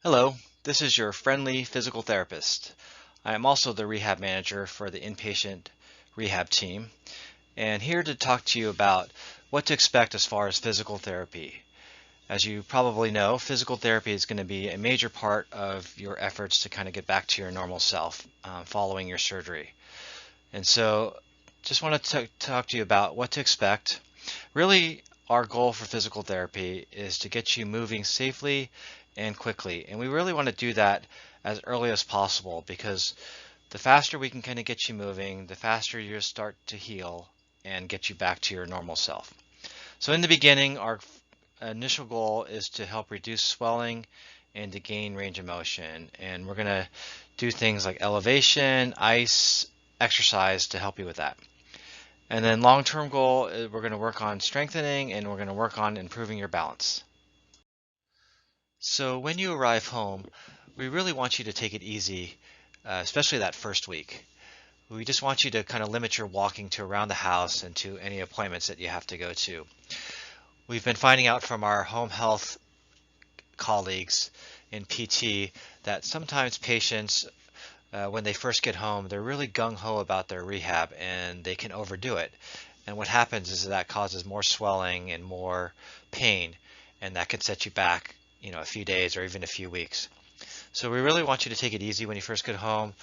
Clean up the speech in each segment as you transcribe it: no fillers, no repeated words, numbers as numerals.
Hello, this is your friendly physical therapist. I am also the rehab manager for the inpatient rehab team, and here to talk to you about what to expect as far as physical therapy. As you probably know, physical therapy is going to be a major part of your efforts to kind of get back to your normal self following your surgery. And so, just want to talk to you about what to expect. Really, our goal for physical therapy is to get you moving safely and quickly. And we really want to do that as early as possible because the faster we can kind of get you moving, the faster you start to heal and get you back to your normal self. So in the beginning, our initial goal is to help reduce swelling and to gain range of motion. And we're going to do things like elevation, ice, exercise to help you with that. And then long-term goal, we're going to work on strengthening and we're going to work on improving your balance. So when you arrive home, we really want you to take it easy, especially that first week. We just want you to kind of limit your walking to around the house and to any appointments that you have to go to. We've been finding out from our home health colleagues in PT that sometimes patients, when they first get home, they're really gung-ho about their rehab and they can overdo it. And what happens is that causes more swelling and more pain, and that can set you back, a few days or even a few weeks. So we really want you to take it easy when you first get home.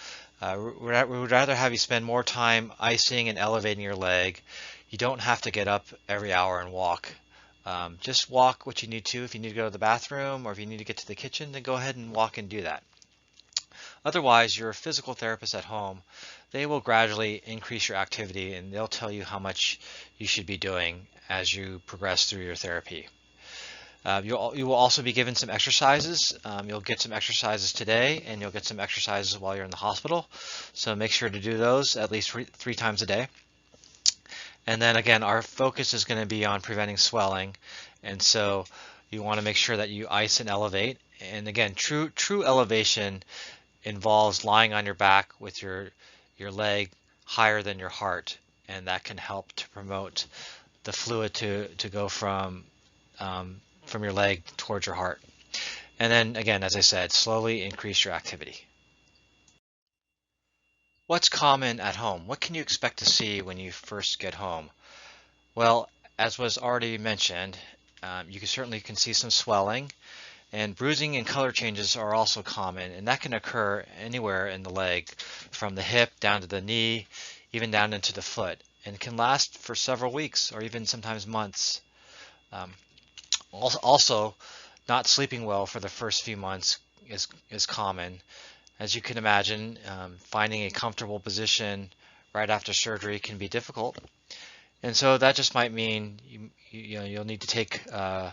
We would rather have you spend more time icing and elevating your leg. You don't have to get up every hour and walk. Just walk what you need to. If you need to go to the bathroom or if you need to get to the kitchen, then go ahead and walk and do that. Otherwise, your physical therapist at home, they will gradually increase your activity and they'll tell you how much you should be doing as you progress through your thrapy. You will also be given some exercises. You'll get some exercises today and you'll get some exercises while you're in the hospital. So make sure to do those at least three times a day. And then again, our focus is going to be on preventing swelling. And so you want to make sure that you ice and elevate. And again, true elevation involves lying on your back with your leg higher than your heart, and that can help to promote the fluid to go from your leg towards your heart. And then again, as I said, slowly increase your activity. What's common at home? What can you expect to see when you first get home? Well, as was already mentioned, you can see some swelling. And bruising and color changes are also common, and that can occur anywhere in the leg, from the hip down to the knee, even down into the foot, and can last for several weeks or even sometimes months. Um, also, not sleeping well for the first few months is common. As you can imagine, finding a comfortable position right after surgery can be difficult, and so that just might mean you'll need to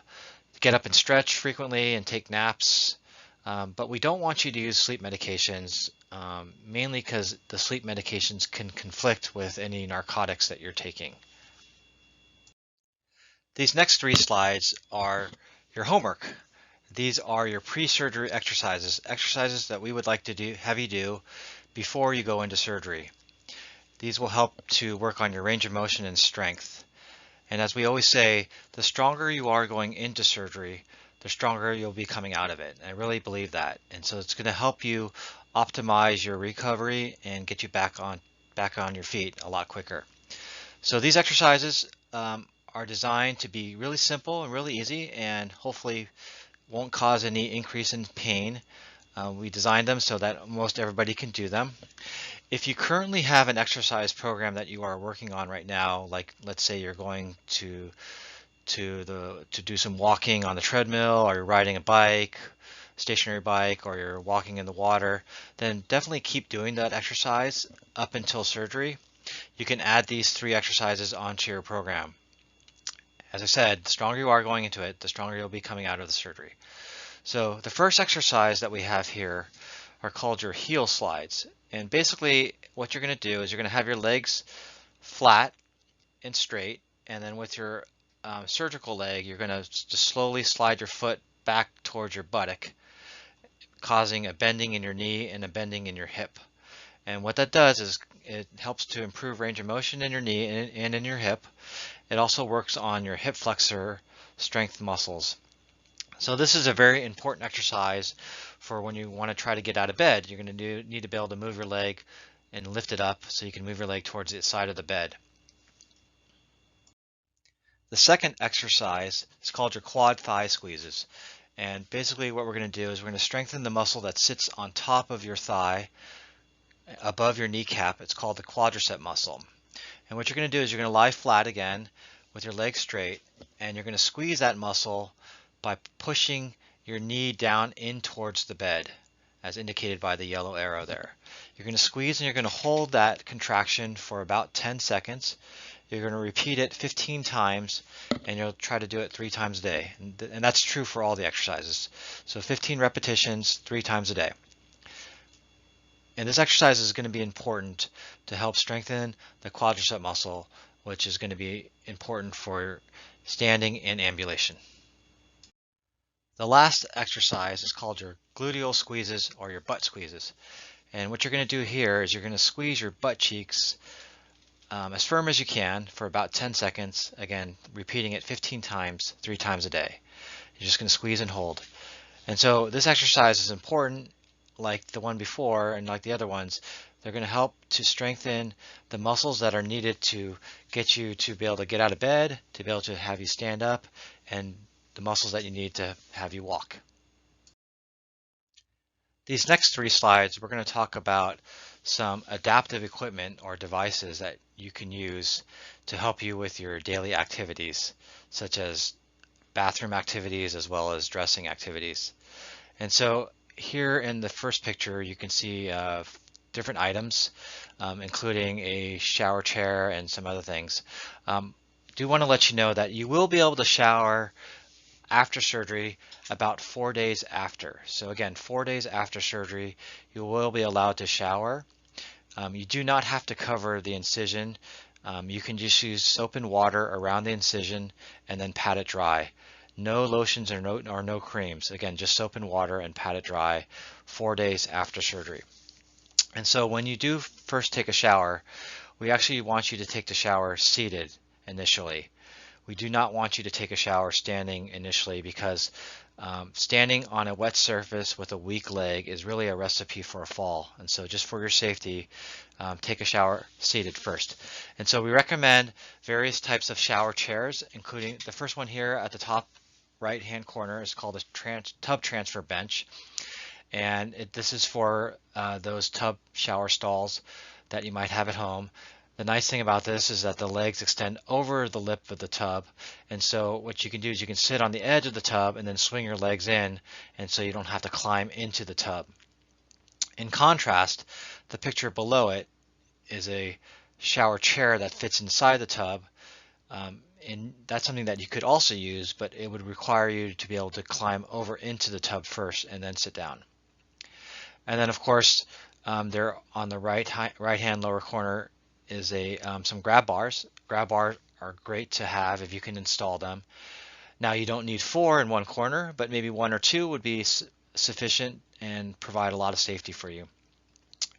get up and stretch frequently and take naps. But we don't want you to use sleep medications, mainly because the sleep medications can conflict with any narcotics that you're taking. These next three slides are your homework. These are your pre-surgery exercises that we would like to have you do before you go into surgery. These will help to work on your range of motion and strength. And as we always say, the stronger you are going into surgery, the stronger you'll be coming out of it. And I really believe that. And so it's going to help you optimize your recovery and get you back on your feet a lot quicker. So these exercises are designed to be really simple and really easy and hopefully won't cause any increase in pain. We designed them so that most everybody can do them. If you currently have an exercise program that you are working on right now, like let's say you're going to do some walking on the treadmill, or you're riding a bike, stationary bike, or you're walking in the water, then definitely keep doing that exercise up until surgery. You can add these three exercises onto your program. As I said, the stronger you are going into it, the stronger you'll be coming out of the surgery. So the first exercise that we have here are called your heel slides. And basically what you're going to do is you're going to have your legs flat and straight, and then with your surgical leg, you're going to just slowly slide your foot back towards your buttock, causing a bending in your knee and a bending in your hip. And what that does is it helps to improve range of motion in your knee and in your hip. It also works on your hip flexor strength muscles. So this is a very important exercise for when you want to try to get out of bed. You're going to need to be able to move your leg and lift it up so you can move your leg towards the side of the bed. The second exercise is called your quad thigh squeezes. And basically what we're going to do is we're going to strengthen the muscle that sits on top of your thigh above your kneecap. It's called the quadricep muscle. And what you're going to do is you're going to lie flat again with your legs straight, and you're going to squeeze that muscle by pushing your knee down in towards the bed, as indicated by the yellow arrow there. You're going to squeeze and you're going to hold that contraction for about 10 seconds. You're going to repeat it 15 times, and you'll try to do it 3 times a day. And that's true for all the exercises. So 15 repetitions 3 times a day. And this exercise is going to be important to help strengthen the quadricep muscle, which is going to be important for standing and ambulation. The last exercise is called your gluteal squeezes or your butt squeezes. And what you're going to do here is you're going to squeeze your butt cheeks as firm as you can for about 10 seconds, again, repeating it 15 times, 3 times a day. You're just going to squeeze and hold. And so this exercise is important, like the one before and like the other ones. They're going to help to strengthen the muscles that are needed to get you to be able to get out of bed, to be able to have you stand up, and the muscles that you need to have you walk. These next 3 slides, we're going to talk about some adaptive equipment or devices that you can use to help you with your daily activities, such as bathroom activities as well as dressing activities. And so here in the first picture, you can see different items, including a shower chair and some other things. Do want to let you know that you will be able to shower after surgery about 4 days after. So again, 4 days after surgery, you will be allowed to shower. You do not have to cover the incision. You can just use soap and water around the incision and then pat it dry. No lotions or no creams. Again, just soap and water and pat it dry 4 days after surgery. And so when you do first take a shower, we actually want you to take the shower seated initially. We do not want you to take a shower standing initially because standing on a wet surface with a weak leg is really a recipe for a fall. And so just for your safety, take a shower seated first. And so we recommend various types of shower chairs, including the first one here at the top right hand corner is called a tub transfer bench. And this is for those tub shower stalls that you might have at home. The nice thing about this is that the legs extend over the lip of the tub, and so what you can do is you can sit on the edge of the tub and then swing your legs in, and so you don't have to climb into the tub. In contrast, the picture below it is a shower chair that fits inside the tub, and that's something that you could also use, but it would require you to be able to climb over into the tub first and then sit down. And then of course, there on the right hand lower corner is some grab bars. Grab bars are great to have if you can install them. Now you don't need 4 in one corner, but maybe 1 or 2 would be sufficient and provide a lot of safety for you.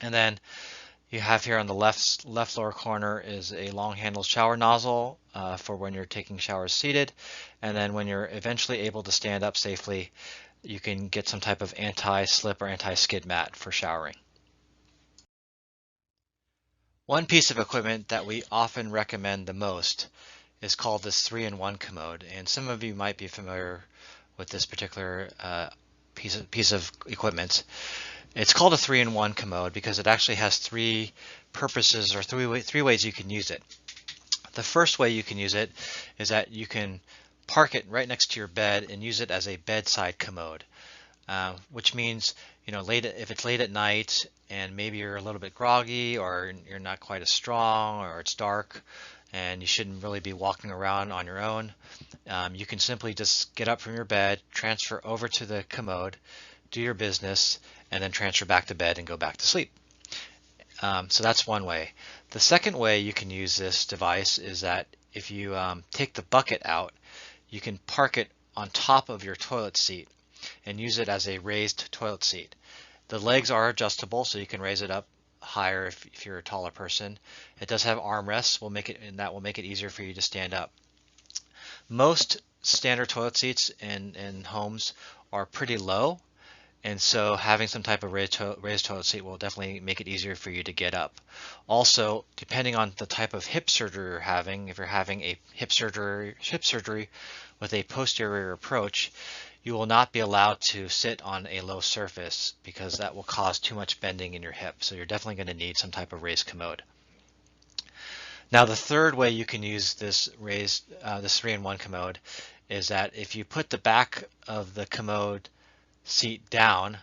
And then you have here on the left lower corner is a long handled shower nozzle for when you're taking showers seated. And then when you're eventually able to stand up safely, you can get some type of anti-slip or anti-skid mat for showering. One piece of equipment that we often recommend the most is called this 3-in-1 commode, and some of you might be familiar with this particular piece of equipment. It's called a 3-in-1 commode because it actually has 3 purposes or three ways you can use it. The first way you can use it is that you can park it right next to your bed and use it as a bedside commode, which means if it's late at night and maybe you're a little bit groggy or you're not quite as strong or it's dark and you shouldn't really be walking around on your own, you can simply just get up from your bed, transfer over to the commode, do your business, and then transfer back to bed and go back to sleep. So that's one way. The second way you can use this device is that if you take the bucket out, you can park it on top of your toilet seat and use it as a raised toilet seat. The legs are adjustable, so you can raise it up higher if you're a taller person. It does have armrests, and that will make it easier for you to stand up. Most standard toilet seats in homes are pretty low, and so having some type of raised toilet seat will definitely make it easier for you to get up. Also, depending on the type of hip surgery you're having, if you're having a hip surgery with a posterior approach, you will not be allowed to sit on a low surface because that will cause too much bending in your hip. So you're definitely going to need some type of raised commode. Now, the third way you can use this this 3-in-1 commode is that if you put the back of the commode seat down,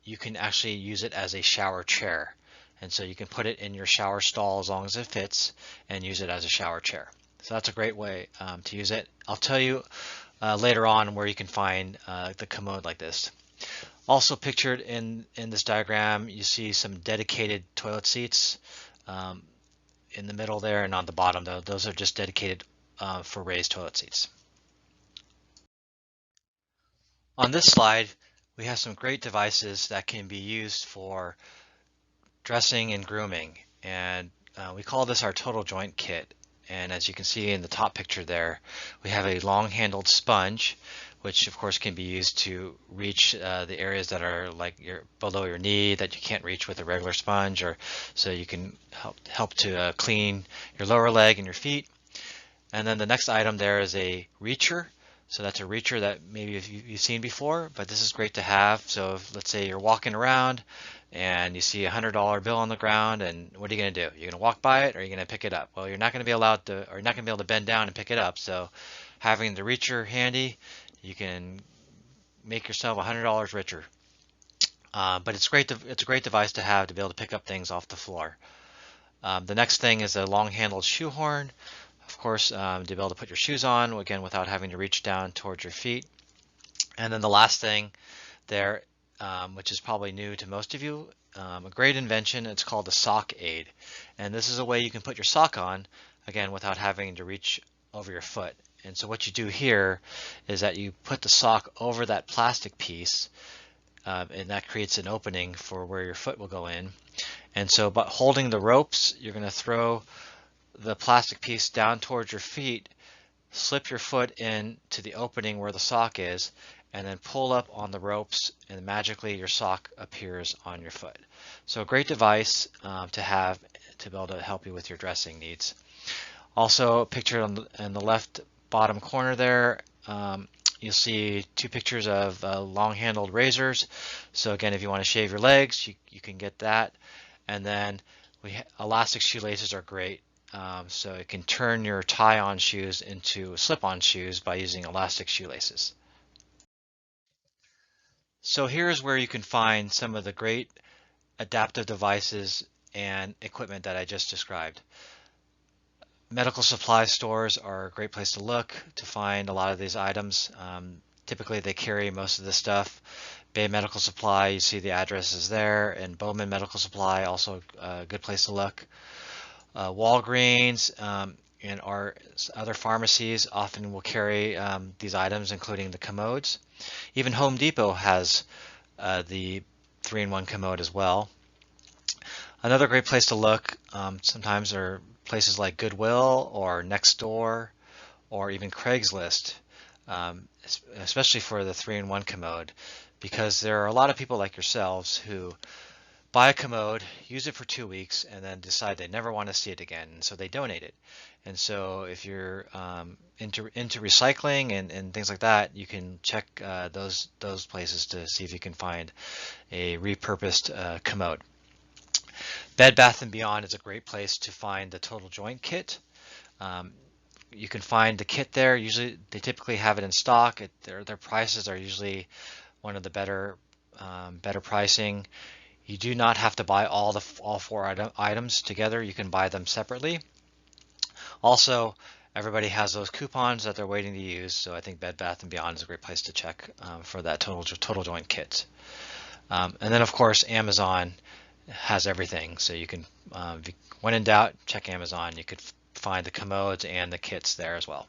you can actually use it as a shower chair. And so you can put it in your shower stall as long as it fits and use it as a shower chair. So that's a great way to use it. I'll tell you later on where you can find the commode like this. Also pictured in this diagram, you see some dedicated toilet seats in the middle there, and on the bottom, though, those are just dedicated for raised toilet seats. On this slide, we have some great devices that can be used for dressing and grooming, and we call this our total joint kit. And as you can see in the top picture there, we have a long-handled sponge, which of course can be used to reach the areas that are like below your knee that you can't reach with a regular sponge, or so you can help to clean your lower leg and your feet. And then the next item there is a reacher. So that's a reacher that maybe you've seen before, but this is great to have. So if, let's say you're walking around and you see a $100 bill on the ground, and what are you going to do? You're going to walk by it, or are you going to pick it up? Well, you're not going to be allowed to, or you're not going to be able to bend down and pick it up. So having the reacher handy, you can make yourself $100 richer. But it's a great device to have to be able to pick up things off the floor. The next thing is a long-handled shoe horn. Of course, to be able to put your shoes on, again, without having to reach down towards your feet. And then the last thing there, which is probably new to most of you, a great invention, it's called a sock aid. And this is a way you can put your sock on, again, without having to reach over your foot. And so what you do here is that you put the sock over that plastic piece, and that creates an opening for where your foot will go in. And so by holding the ropes, you're going to throw the plastic piece down towards your feet, slip your foot into the opening where the sock is, and then pull up on the ropes, and magically your sock appears on your foot. So a great device to have to be able to help you with your dressing needs. Also pictured in the left bottom corner there, you'll see two pictures of long-handled razors. So again, if you want to shave your legs, you can get that. And then elastic shoelaces are great. So it can turn your tie-on shoes into slip-on shoes by using elastic shoelaces. So here's where you can find some of the great adaptive devices and equipment that I just described. Medical supply stores are a great place to look to find a lot of these items. Typically they carry most of the stuff. Bay Medical Supply, you see the addresses there, and Bowman Medical Supply, also a good place to look. Walgreens and our other pharmacies often will carry these items, including the commodes. Even Home Depot has the 3-in-1 commode as well. Another great place to look sometimes are places like Goodwill or Nextdoor or even Craigslist, especially for the 3-in-1 commode, because there are a lot of people like yourselves who buy a commode, use it for 2 weeks, and then decide they never want to see it again, and so they donate it. And so if you're into recycling and things like that, you can check those places to see if you can find a repurposed commode. Bed Bath & Beyond is a great place to find the total joint kit. You can find the kit there. Usually they typically have it in stock. Their prices are usually one of the better pricing. You do not have to buy all 4 items together. You can buy them separately. Also, everybody has those coupons that they're waiting to use, so I think Bed Bath & Beyond is a great place to check for that total joint kit. And then of course Amazon has everything, so you can, when in doubt, check Amazon. You could find the commodes and the kits there as well.